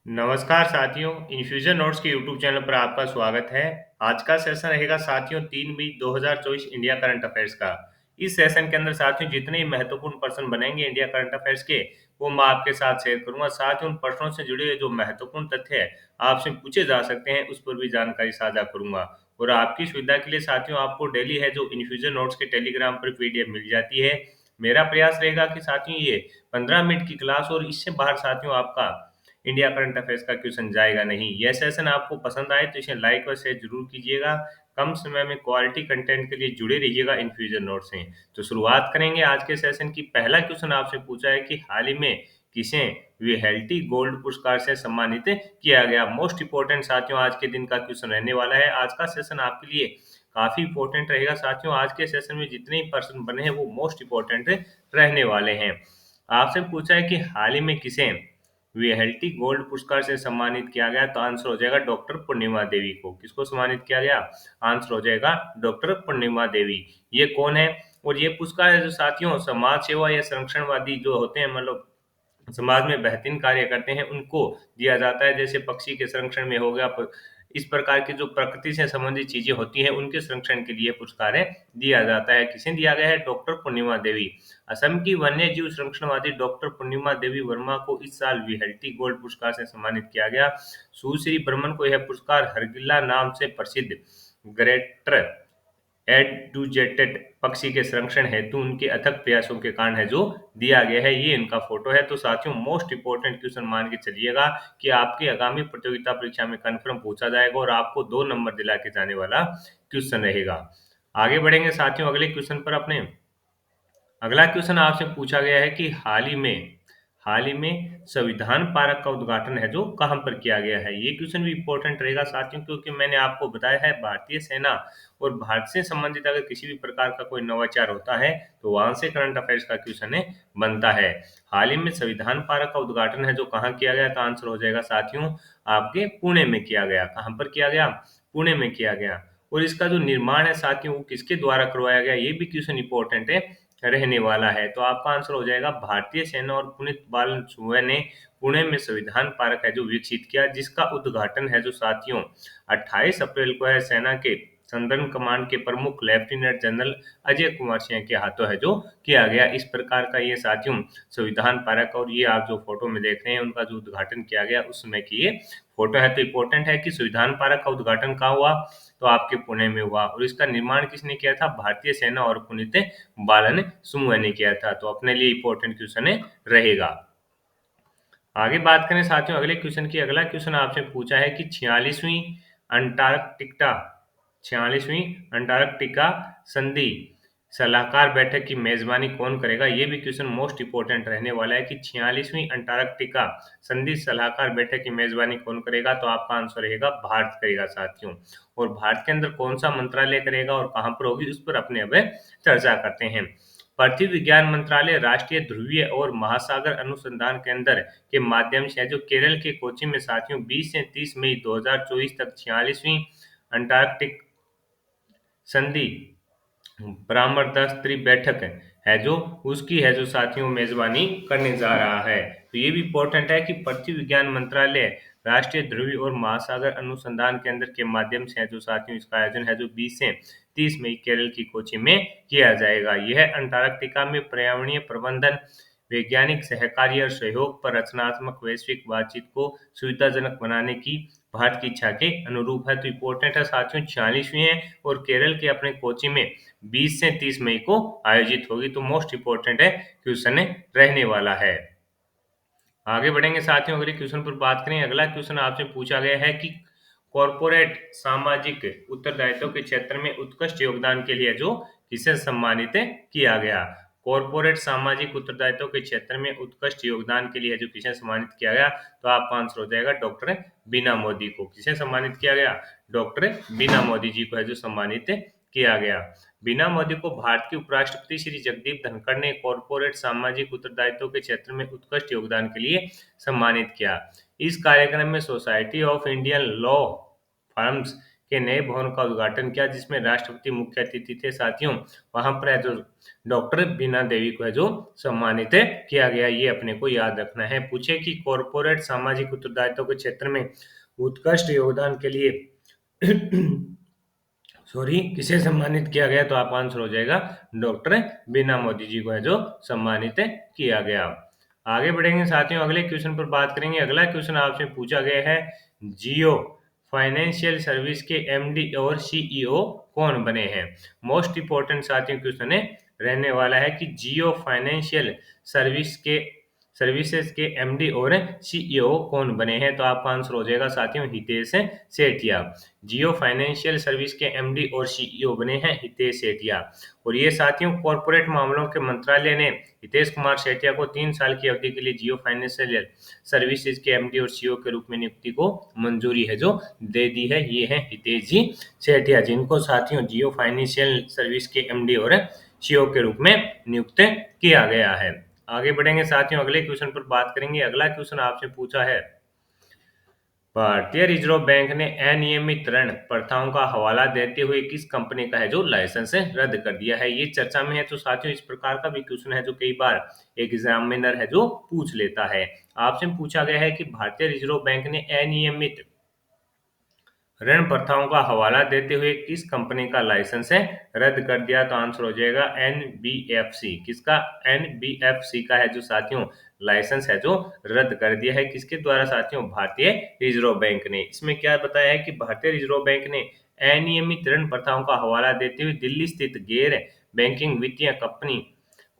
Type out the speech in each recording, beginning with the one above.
नमस्कार साथियों, infusion notes के यूट्यूब चैनल पर आपका स्वागत है। आज का सेशन रहेगा साथियों 3 मई 2024 इंडिया करंट अफेयर्स का। इस सेशन के अंदर साथियों जितने ही महत्वपूर्ण प्रश्न बनेंगे इंडिया करंट अफेयर्स के, वो मैं आपके साथ शेयर करूंगा। साथ ही उन प्रश्नों से जुड़े हुए जो महत्वपूर्ण तथ्य है आपसे पूछे जा सकते हैं, उस पर भी जानकारी साझा करूंगा। और आपकी सुविधा के लिए साथियों आपको डेली है जो इन्फ्यूजन नोट्स के टेलीग्राम पर पीडीएफ मिल जाती है। मेरा प्रयास रहेगा कि साथियों ये 15 मिनट की क्लास और इससे बाहर साथियों आपका इंडिया करंट अफेयर्स का क्वेश्चन जाएगा नहीं। यह सेशन आपको पसंद आए तो इसे लाइक और शेयर जरूर कीजिएगा। कम समय में क्वालिटी कंटेंट के लिए जुड़े रहिएगा इन्फ्यूजन नोट से। तो शुरुआत करेंगे आज के सेशन की। पहला क्वेश्चन आपसे पूछा है कि हाल ही में किसे विहेल्टी गोल्ड पुरस्कार से सम्मानित किया गया। मोस्ट इंपोर्टेंट साथियों आज के दिन का क्वेश्चन रहने वाला है। आज का सेशन आपके लिए काफी इंपॉर्टेंट रहेगा साथियों। आज के सेशन में जितने ही प्रश्न बने हैं वो मोस्ट इंपॉर्टेंट रहने वाले हैं। आपसे पूछा है कि हाल ही में किसे वीएलटी गोल्ड पुरस्कार से सम्मानित किया गया, तो आंसर हो जाएगा डॉक्टर पूर्णिमा देवी को। किसको सम्मानित किया गया? आंसर हो जाएगा डॉक्टर पूर्णिमा देवी। ये कौन है? और ये पुरस्कार है जो साथियों समाज सेवा या संरक्षणवादी जो होते हैं, मतलब समाज में बेहतरीन कार्य करते हैं, उनको दिया जाता है। जैसे पक्षी के संरक्षण में हो गया, इस प्रकार की जो प्रकृति से संबंधित चीजें होती हैं उनके संरक्षण के लिए पुरस्कार दिया जाता है। किसे दिया गया है? डॉक्टर पूर्णिमा देवी। असम की वन्य जीव संरक्षणवादी डॉक्टर पूर्णिमा देवी वर्मा को इस साल विहल्टी गोल्ड पुरस्कार से सम्मानित किया गया। सुश्री बर्मन को यह पुरस्कार हरगिल्ला नाम से प्रसिद्ध ग्रेटर एडुजेटेड पक्षी के संरक्षण हेतु उनके अथक प्रयासों के कारण है जो दिया गया है। ये इनका फोटो है। तो साथियों मोस्ट इंपोर्टेंट क्वेश्चन मान के चलिएगा कि आपकी आगामी प्रतियोगिता परीक्षा में कन्फर्म पूछा जाएगा और आपको 2 नंबर दिला के जाने वाला क्वेश्चन रहेगा। आगे बढ़ेंगे साथियों अगले क्वेश्चन पर अपने। अगला क्वेश्चन आपसे पूछा गया है कि हाल ही में संविधान पार्क का उद्घाटन है जो कहां पर किया गया है। ये क्वेश्चन भी इंपॉर्टेंट रहेगा साथियों, क्योंकि मैंने आपको बताया है भारतीय सेना और भारत से संबंधित अगर किसी भी प्रकार का कोई नवाचार होता है तो वहां से करंट अफेयर्स का क्वेश्चन बनता है। हाल ही में संविधान पार्क का उद्घाटन है जो कहाँ किया गया, तो आंसर हो जाएगा साथियों आपके पुणे में किया गया। कहां पर किया गया? पुणे में किया गया। और इसका जो निर्माण है साथियों वो किसके द्वारा करवाया गया, ये भी क्वेश्चन इंपॉर्टेंट रहने वाला है। तो आपका आंसर हो जाएगा भारतीय सेना और पुनीत बालन सुबह ने पुणे में संविधान पार्क है जो विकसित किया, जिसका उद्घाटन है जो साथियों 28 अप्रैल को है सेना के संदर्भ कमांड के प्रमुख लेफ्टिनेंट जनरल अजय कुमार सिंह के हाथों है जो किया गया। इस प्रकार का ये साथियों संविधान पार्क, और ये आप जो फोटो में देख रहे हैं उनका जो उद्घाटन किया गया उस समय की ये फोटो है। तो इम्पोर्टेंट है कि संविधान पार्क का उद्घाटन कहाँ हुआ, तो आपके पुणे में हुआ। और इसका निर्माण किसने किया था? भारतीय सेना और पुनीत बालन समूह ने किया था। तो अपने लिए इंपॉर्टेंट क्वेश्चन रहेगा। आगे बात करें साथियों अगले क्वेश्चन की। अगला क्वेश्चन आपसे पूछा है कि 46वीं अंटार्कटिका संधि सलाहकार बैठक की मेजबानी कौन करेगा। ये भी क्वेश्चन मोस्ट इंपोर्टेंट रहने वाला है कि 46वीं अंटार्कटिका संधि सलाहकार बैठक की मेजबानी कौन करेगा, तो आपका आंसर रहेगा भारत करेगा साथियों। और भारत के अंदर कौन सा मंत्रालय करेगा और कहां पर होगी उस पर अपने अब चर्चा करते हैं। पृथ्वी विज्ञान मंत्रालय राष्ट्रीय ध्रुवीय और महासागर अनुसंधान केंद्र के माध्यम से है जो केरल के कोच्चि में साथियों 20 से 30 मई 2024 तक 46वीं अंटार्कटिक संधि परामर्शदात्री बैठक है जो उसकी है जो साथियों मेजबानी करने जा रहा है। तो ये भी इम्पोर्टेंट है कि पृथ्वी विज्ञान मंत्रालय राष्ट्रीय ध्रुवीय और महासागर अनुसंधान केंद्र के माध्यम से है जो साथियों इसका आयोजन है जो 20 से 30 मई केरल की कोच्चि में किया जाएगा। यह अंटार्कटिका में पर्यावरणीय प्रबंधन, वैज्ञानिक सहकार्य और सहयोग पर रचनात्मक वैश्विक बातचीत को सुविधाजनक बनाने की भारत की इच्छा के अनुरूप है। तो इम्पोर्टेंट है साथियों 46वीं है और केरल के अपने कोच्चि में 20 से 30 मई को आयोजित होगी। तो मोस्ट इंपोर्टेंट है क्वेश्चन रहने वाला है। आगे बढ़ेंगे साथियों अगले क्वेश्चन पर बात करें। अगला क्वेश्चन आपसे पूछा गया है कि कॉरपोरेट सामाजिक उत्तरदायित्व के क्षेत्र में उत्कृष्ट योगदान के लिए जो किसे सम्मानित किया गया। कॉरपोरेट सामाजिक उत्तरदायित्व के क्षेत्र में उत्कृष्ट योगदान के लिए जो किसे सम्मानित किया गया, तो आपका आंसर हो जाएगा डॉक्टर बीना मोदी को। किसे सम्मानित किया गया? डॉक्टर बीना मोदी जी को है जो सम्मानित किया गया। बीना मोदी को भारत के उपराष्ट्रपति श्री जगदीप धनखड़ ने कॉरपोरेट सामाजिक उत्तरदायित्व के क्षेत्र में उत्कृष्ट योगदान के लिए सम्मानित किया। इस कार्यक्रम में society of Indian law firms के नए भवन का उद्घाटन किया, जिसमें राष्ट्रपति मुख्य अतिथि थे साथियों। वहां पर है जो डॉक्टर बीना देवी को है जो सम्मानित किया गया, ये अपने को याद रखना है। पूछे कि कॉरपोरेट सामाजिक उत्तरदायित्व के क्षेत्र में उत्कृष्ट योगदान के लिए सॉरी किसे सम्मानित किया गया, तो आपका आंसर हो जाएगा डॉक्टर बीना मोदी जी को है जो सम्मानित किया गया। आगे बढ़ेंगे साथियों, अगले क्वेश्चन पर बात करेंगे। अगला क्वेश्चन आपसे पूछा गया है, जियो फाइनेंशियल सर्विस के एमडी और सीईओ कौन बने हैं। मोस्ट इंपोर्टेंट साथियों क्वेश्चन रहने वाला है कि जियो फाइनेंशियल सर्विसेज के एमडी और सीईओ कौन बने हैं, तो आपका आंसर हो जाएगा साथियों हितेश सेठिया। जियो फाइनेंशियल सर्विस के एमडी और सीईओ बने हैं हितेश सेठिया। और ये साथियों कॉरपोरेट मामलों के मंत्रालय ने हितेश कुमार सेठिया को 3 साल की अवधि के लिए जियो फाइनेंशियल सर्विसेज के एमडी और सीईओ के रूप में नियुक्ति को मंजूरी है जो दे दी है। ये है हितेश जी सेठिया, जिनको साथियों जियो फाइनेंशियल सर्विस के एमडी और सीईओ के रूप में नियुक्त किया गया है। आगे बढ़ेंगे साथियों, अगले क्वेश्चन पर बात करेंगे। अगला क्वेश्चन आपसे पूछा है, भारतीय रिजर्व बैंक ने अनियमित ऋण प्रथाओं का हवाला देते हुए किस कंपनी का है जो लाइसेंस रद्द कर दिया है। ये चर्चा में है, तो साथियों इस प्रकार का भी क्वेश्चन है जो कई बार एक एग्जामिनर है जो पूछ लेता है। आपसे पूछा गया है कि भारतीय रिजर्व बैंक ने अनियमित ऋण प्रथाओं का हवाला देते हुए किस कंपनी का लाइसेंस है रद्द कर दिया, तो आंसर हो जाएगा एनबीएफसी। किसका, एनबीएफसी का है जो साथियों लाइसेंस है जो रद्द कर दिया है। किसके द्वारा साथियों, भारतीय रिजर्व बैंक ने। इसमें क्या बताया है कि भारतीय रिजर्व बैंक ने अनियमित ऋण प्रथाओं का हवाला देते हुए दिल्ली स्थित गैर बैंकिंग वित्तीय कंपनी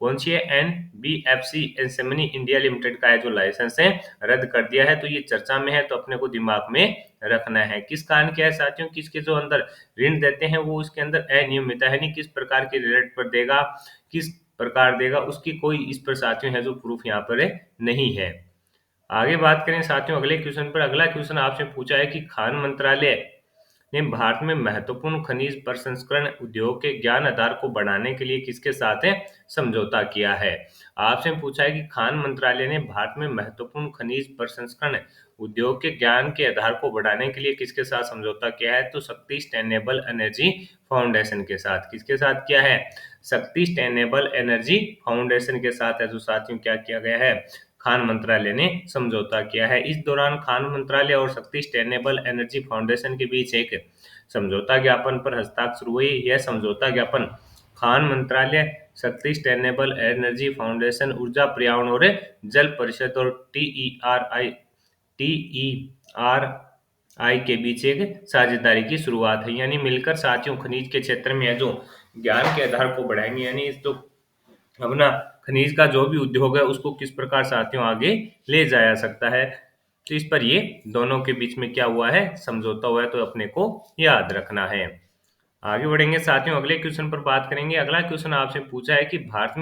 कौन सी है, एनबीएफसी एसेमनी इंडिया लिमिटेड का है जो लाइसेंस है रद्द कर दिया है। तो ये चर्चा में है, तो अपने को दिमाग में रखना है। किस कारण क्या है साथियों, किसके जो अंदर ऋण देते हैं वो उसके अंदर अनियमितता है, नहीं किस प्रकार की रेट पर देगा, किस प्रकार देगा, उसकी कोई इस पर साथियों है जो प्रूफ यहाँ पर नहीं है। आगे बात करें साथियों अगले क्वेश्चन पर। अगला क्वेश्चन आपसे पूछा है कि खान मंत्रालय ने भारत में महत्वपूर्ण खनिज प्रसंस्करण उद्योग के ज्ञान आधार को बढ़ाने के लिए किसके साथ समझौता किया है। आपसे पूछा है कि खान मंत्रालय ने भारत में महत्वपूर्ण खनिज प्रसंस्करण उद्योग के ज्ञान के आधार को बढ़ाने के लिए किसके साथ समझौता किया है, तो शक्ति सस्टेनेबल एनर्जी फाउंडेशन के साथ। किसके साथ किया है, शक्ति सस्टेनेबल एनर्जी फाउंडेशन के साथ है जो साथियों क्या किया गया है, खान मंत्रालय ने समझौता किया है। इस दौरान खान मंत्रालय और शक्ति सस्टेनेबल एनर्जी फाउंडेशन के बीच एक समझौता ज्ञापन पर हस्ताक्षर हुए। यह समझौता ज्ञापन खान मंत्रालय, शक्ति सस्टेनेबल एनर्जी फाउंडेशन, ऊर्जा पर्यावरण और जल परिषद और टीईआरआई के बीच एक साझेदारी की शुरुआत है। यानी मिलकर साथियों खनिज के क्षेत्र में है जो ज्ञान के आधार को बढ़ाएंगे, यानी इस तो अपना खनिज का जो भी उद्योग है उसको किस प्रकार साथियों आगे ले जाया सकता है, तो इस पर ये दोनों के बीच में क्या हुआ है, समझौता हुआ है, तो अपने को याद रखना है। आगे बढ़ेंगे साथियों अगले क्वेश्चन पर बात करेंगे। अगला क्वेश्चन आपसे पूछा है कि भारत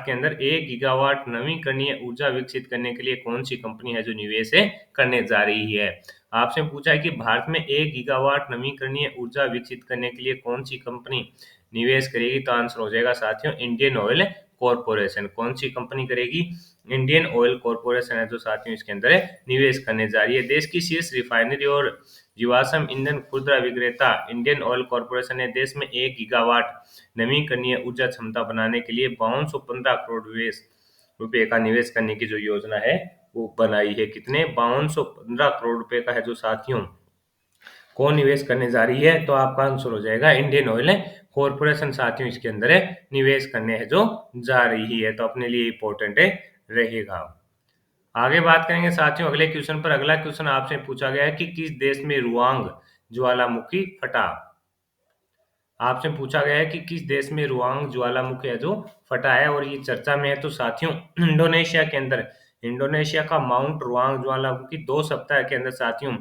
के अंदर 1 गीगावाट नवीकरणीय ऊर्जा विकसित करने के लिए कौन सी कंपनी है जो निवेश करने जा रही है। आपसे पूछा है कि भारत में 1 गीगावाट नवीकरणीय ऊर्जा विकसित करने के लिए कौन सी कंपनी निवेश करेगी, तो आंसर हो जाएगा साथियों इंडियन ऑयल कॉरपोरेशन। कौन सी कंपनी करेगी, इंडियन ऑयल कॉरपोरेशन है जो साथियों इसके अंदर निवेश करने जा रही है। देश की शीर्ष रिफाइनरी और जीवाश्म ईंधन खुदरा विक्रेता इंडियन ऑयल कॉरपोरेशन ने देश में 1 गीगावाट नवीकरणीय ऊर्जा क्षमता बनाने के लिए 5215 करोड़ रुपए का निवेश करने की जो योजना है वो बनाई है। कितने, 5215 करोड़ रुपए का है जो साथियों कौन निवेश करने जा रही है, तो आपका आंसर हो जाएगा इंडियन ऑयल कॉरपोरेशन साथियों इसके अंदर निवेश करने है जो जा रही है, तो अपने लिए इंपॉर्टेंट रहेगा। आगे बात करेंगे साथियों अगले क्वेश्चन पर। अगला क्वेश्चन आपसे पूछा गया है कि किस देश में रुआंग ज्वालामुखी फटा। आपसे पूछा गया है कि किस देश में रुआंग ज्वालामुखी है जो फटा है, और ये चर्चा में है, तो साथियों इंडोनेशिया के अंदर, इंडोनेशिया का माउंट रुआंग ज्वालामुखी 2 सप्ताह के अंदर साथियों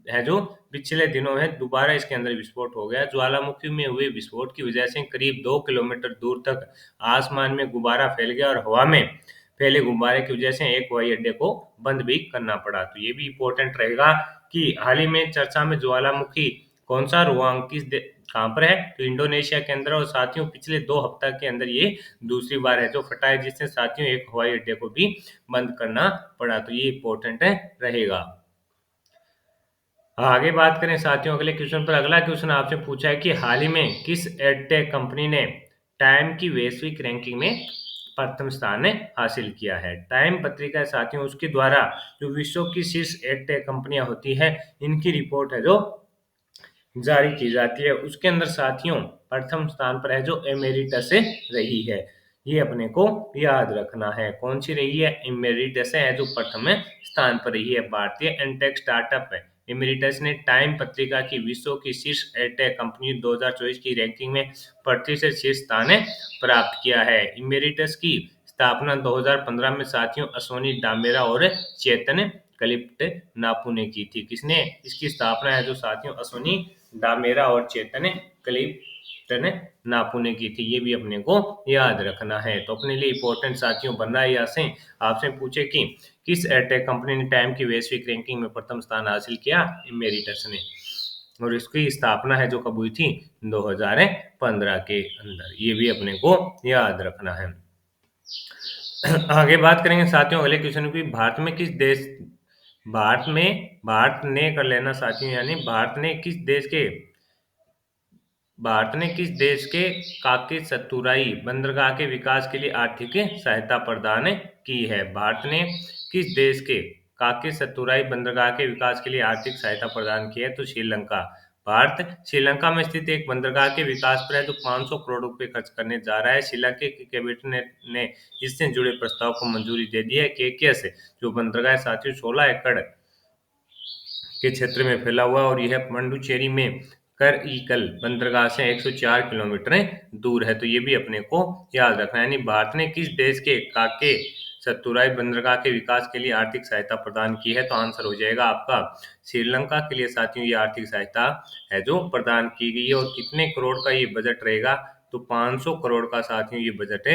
है जो पिछले दिनों में दोबारा इसके अंदर विस्फोट हो गया। ज्वालामुखी में हुए विस्फोट की वजह से करीब 2 किलोमीटर दूर तक आसमान में गुब्बारा फैल गया और हवा में फैले गुब्बारे की वजह से एक हवाई अड्डे को बंद भी करना पड़ा। तो ये भी इंपॉर्टेंट रहेगा कि हाल ही में चर्चा में ज्वालामुखी कौन सा रुआंग कहाँ पर है, तो इंडोनेशिया के अंदर, और साथियों पिछले 2 हफ्ता के अंदर ये दूसरी बार है जो फटा है, जिससे साथियों एक हवाई अड्डे को भी बंद करना पड़ा। तो ये इंपॉर्टेंट रहेगा। आगे बात करें साथियों अगले क्वेश्चन पर। अगला क्वेश्चन आपसे पूछा है कि हाल ही में किस एडटेक कंपनी ने टाइम की वैश्विक रैंकिंग में प्रथम स्थान हासिल किया है। टाइम पत्रिका है साथियों, उसके द्वारा जो विश्व की शीर्ष एडटेक कंपनियां होती है इनकी रिपोर्ट है जो जारी की जाती है। उसके अंदर साथियों प्रथम स्थान पर है जो एमेरिटस से रही है। ये अपने को याद रखना है। कौन सी रही है? एमेरिटस है जो प्रथम स्थान पर रही है। भारतीय एनटेक स्टार्टअप है एमेरिटस ने टाइम पत्रिका की विश्व की शीर्ष एडटेक कंपनी 2024 की रैंकिंग में प्रतिशत शीर्ष स्थान प्राप्त किया है। इमेरिटस की स्थापना 2015 में साथियों अश्वनी डामेरा और चेतन कलिप्ट नापू ने की थी। किसने इसकी स्थापना है जो साथियों अश्वनी डामेरा और चेतन क्लिप्टन नापू ने की थी। ये भी अपने को याद रखना है। तो अपने लिए इंपॉर्टेंट साथियों बन रहा है यहाँ से। आपसे पूछे कि किस एयरटेक कंपनी ने टाइम की वैश्विक रैंकिंग में प्रथम स्थान हासिल किया? इमेरिटस ने। और इसकी स्थापना है जो कब हुई थी? 2015 के अंदर। ये भी अपने को याद रखना है। आगे बात करेंगे साथियों अगले क्वेश्चन की। भारत ने कर लेना साथियों, यानी भारत ने किस देश के काकेशतुराई बंदरगाह के विकास के लिए आर्थिक सहायता प्रदान की है? भारत ने किस देश के काकेशतुराई बंदरगाह के विकास के लिए आर्थिक सहायता प्रदान की है? तो श्रीलंका। भारत श्रीलंका में स्थित एक बंदरगाह के विकास पर है जो 500 करोड़ रुपए खर्च करने जा रहा है। श्रीलंका की कैबिनेट ने इससे जुड़े प्रस्ताव को मंजूरी दे दी है। केकेएस जो बंदरगाह साथियों 16 एकड़ के क्षेत्र में फैला हुआ और यह पंडुचेरी में करईकल बंदरगाह से 104 किलोमीटर दूर है। तो ये भी अपने को याद रखना है। यानी भारत ने किस देश के काके सत्तुराई बंदरगाह के विकास के लिए आर्थिक सहायता प्रदान की है? तो आंसर हो जाएगा आपका श्रीलंका के लिए साथियों ये आर्थिक सहायता है जो प्रदान की गई है। और कितने करोड़ का ये बजट रहेगा? तो 500 करोड़ का साथियों ये बजट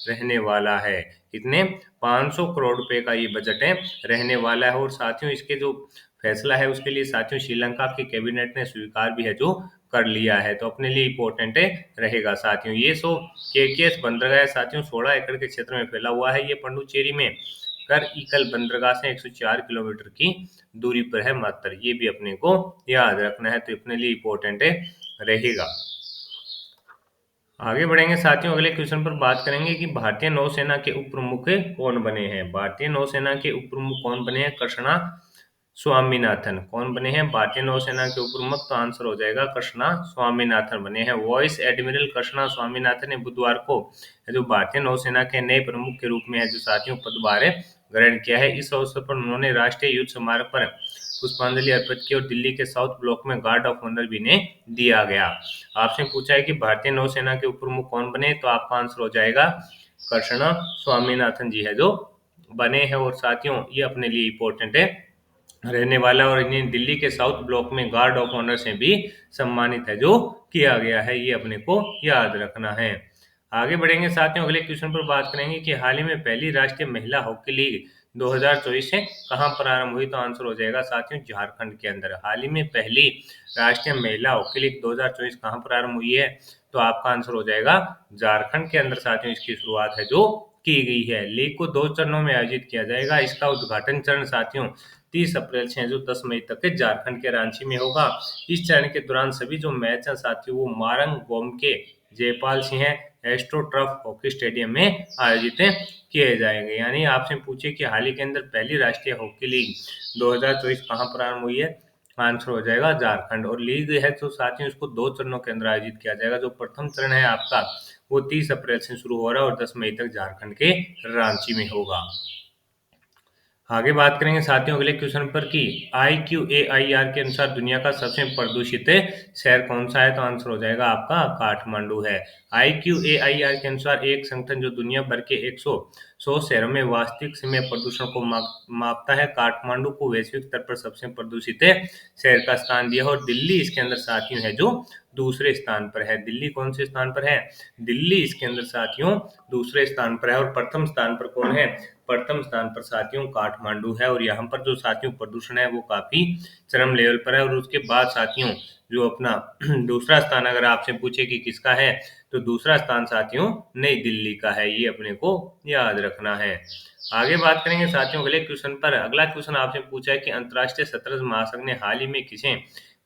रहने वाला है। कितने? 500 करोड़ रुपए का ये बजट रहने वाला है। और साथियों इसके जो फैसला है उसके लिए साथियों श्रीलंका की कैबिनेट ने स्वीकार भी है जो कर लिया है। तो अपने लिए इम्पोर्टेंट रहेगा साथियों। ये सो केकेएस बंदरगाह साथियों 16 एकड़ के क्षेत्र में फैला हुआ है। ये पंडुचेरी में कर इकल बंदरगाह से 104 किलोमीटर की दूरी पर है मात्र। ये भी अपने को याद रखना है। तो अपने लिए इम्पोर्टेंट रहेगा। आगे बढ़ेंगे साथियों अगले क्वेश्चन पर बात करेंगे कि भारतीय नौसेना के उप प्रमुख कौन बने हैं। भारतीय नौसेना के उप प्रमुख कौन बने हैं? कृष्णा स्वामीनाथन। कौन बने हैं भारतीय नौसेना के उप प्रमुख? तो आंसर हो जाएगा कृष्णा स्वामीनाथन बने हैं। वाइस एडमिरल कृष्णा स्वामीनाथन ने बुधवार को जो भारतीय नौसेना के नए प्रमुख के रूप में है जो साथियों पदभार ग्रहण किया है। इस अवसर पर उन्होंने राष्ट्रीय युद्ध स्मारक पर पुष्पांजलि अर्पित की और दिल्ली के साउथ ब्लॉक में गार्ड ऑफ ऑनर भी ने दिया गया। आपसे पूछा है कि भारतीय नौसेना के उप प्रमुख कौन बने? तो आपका आंसर हो जाएगा कृष्णा स्वामीनाथन जी है जो बने हैं। और साथियों ये अपने लिए इम्पोर्टेंट रहने वाला और इन्हें दिल्ली के साउथ ब्लॉक में गार्ड ऑफ ऑनर से भी सम्मानित है जो किया गया है। ये अपने को याद रखना है। आगे बढ़ेंगे साथियों अगले क्वेश्चन पर बात करेंगे कि हाल ही में पहली राष्ट्रीय महिला हॉकी लीग 2024 से कहां प्रारंभ हुई? तो आंसर हो जाएगा साथियों झारखंड के अंदर। हाल ही में पहली राष्ट्रीय महिला हॉकी लीग 2024 कहां प्रारंभ हुई है? तो आपका आंसर हो जाएगा झारखंड के अंदर साथियों इसकी शुरुआत है जो की गई है। लीग को 2 चरणों में आयोजित किया जाएगा। इसका उद्घाटन चरण साथियों 30 अप्रैल से जो 10 मई तक के झारखंड के रांची में होगा। इस चरण के दौरान सभी जो मैच हैं साथियों वो मारंग गोम के Jaipal Singh astroturf hockey stadium में आयोजित किए जाएंगे। यानी आपसे पूछे कि हाल ही के अंदर पहली राष्ट्रीय हॉकी लीग 2024 कहां प्रारंभ हुई है? आंसर हो जाएगा झारखंड। और लीग है तो साथियों इसको 2 चरणों के अंदर आयोजित किया जाएगा। जो प्रथम चरण है आपका वो 30 अप्रैल से शुरू हो रहा है और 10 मई तक झारखंड के रांची में होगा। आगे बात करेंगे साथियों अगले क्वेश्चन पर कि IQAIR के अनुसार दुनिया का सबसे प्रदूषित शहर कौन सा है? तो आंसर हो जाएगा आपका काठमांडू है। IQAIR के अनुसार एक संगठन जो दुनिया भर के 100 शहरों में वास्तविक समय प्रदूषण को मापता है, काठमांडू को वैश्विक स्तर पर सबसे प्रदूषित शहर का स्थान दिया और दिल्ली इसके अंदर साथियों है जो दूसरे स्थान पर है। दिल्ली कौन से स्थान पर है? दिल्ली इसके अंदर साथियों दूसरे स्थान पर है। और प्रथम स्थान पर कौन है? प्रथम स्थान पर साथियों काठमांडू है। और यहाँ पर जो साथियों प्रदूषण है वो काफी चरम लेवल पर है। और उसके बाद साथियों जो अपना दूसरा स्थान अगर आपसे पूछे कि किसका है तो दूसरा स्थान साथियों नई दिल्ली का है। ये अपने को याद रखना है। आगे बात करेंगे साथियों अगले क्वेश्चन पर। अगला क्वेश्चन आपसे पूछा है कि अंतर्राष्ट्रीय शतरंज महासंघ ने हाल ही में किसे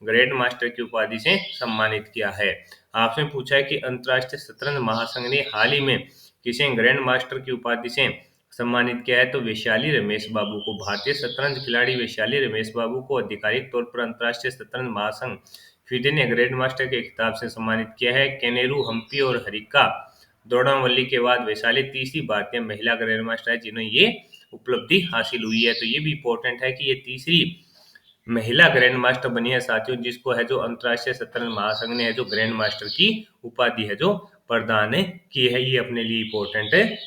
ग्रैंड मास्टर की उपाधि से सम्मानित किया है। आपसे पूछा है कि अंतर्राष्ट्रीय शतरंज महासंघ ने हाल ही में किसे ग्रैंड मास्टर की उपाधि से सम्मानित किया है। तो वैशाली रमेश बाबू को, भारतीय शतरंज खिलाड़ी वैशाली रमेश बाबू को आधिकारिक तौर पर अंतर्राष्ट्रीय शतरंज महासंघ फिडे ने ग्रैंड मास्टर के खिताब से सम्मानित किया है। केनेरू हम्पी और हरिका द्रोणावली के बाद वैशाली तीसरी भारतीय महिला ग्रैंड मास्टर है जिन्हें ये उपलब्धि हासिल हुई है। तो ये भी इंपॉर्टेंट है कि ये तीसरी महिला ग्रैंड मास्टर बनी है साथियों, जिसको है जो अंतर्राष्ट्रीय शतरंज महासंघ ने है जो ग्रैंड मास्टर की उपाधि है जो प्रदान की है। ये अपने लिए इंपॉर्टेंट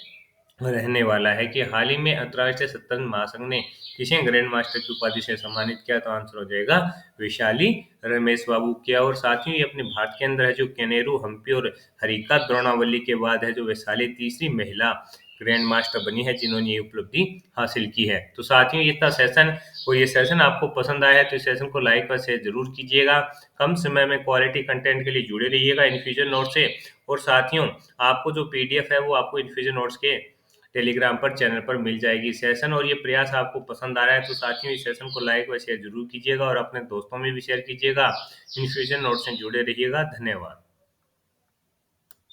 रहने वाला है कि हाल ही में अंतर्राष्ट्रीय शतरंज महासंघ ने किसे ग्रैंड मास्टर की उपाधि से सम्मानित किया। तो आंसर हो जाएगा वैशाली रमेश बाबू किया। और साथ ही अपने भारत के अंदर है जो केनेरू हम्पी और हरिका द्रोणावली के बाद है जो वैशाली तीसरी महिला ग्रैंड मास्टर बनी है जिन्होंने ये उपलब्धि हासिल की है। तो साथियों ये था सेशन, और ये सेशन आपको पसंद आया है तो इस सेशन को लाइक और शेयर जरूर कीजिएगा। कम समय में क्वालिटी कंटेंट के लिए जुड़े रहिएगा इन्फ्यूजन नोट से। और साथियों आपको जो पीडीएफ है वो आपको इन्फ्यूजन नोट्स के टेलीग्राम पर चैनल पर मिल जाएगी। सेशन और ये प्रयास आपको पसंद आ रहा है तो साथियों इस सेशन को लाइक व शेयर जरूर कीजिएगा और अपने दोस्तों में भी शेयर कीजिएगा। इन्फ्यूजन नोट से जुड़े रहिएगा। धन्यवाद।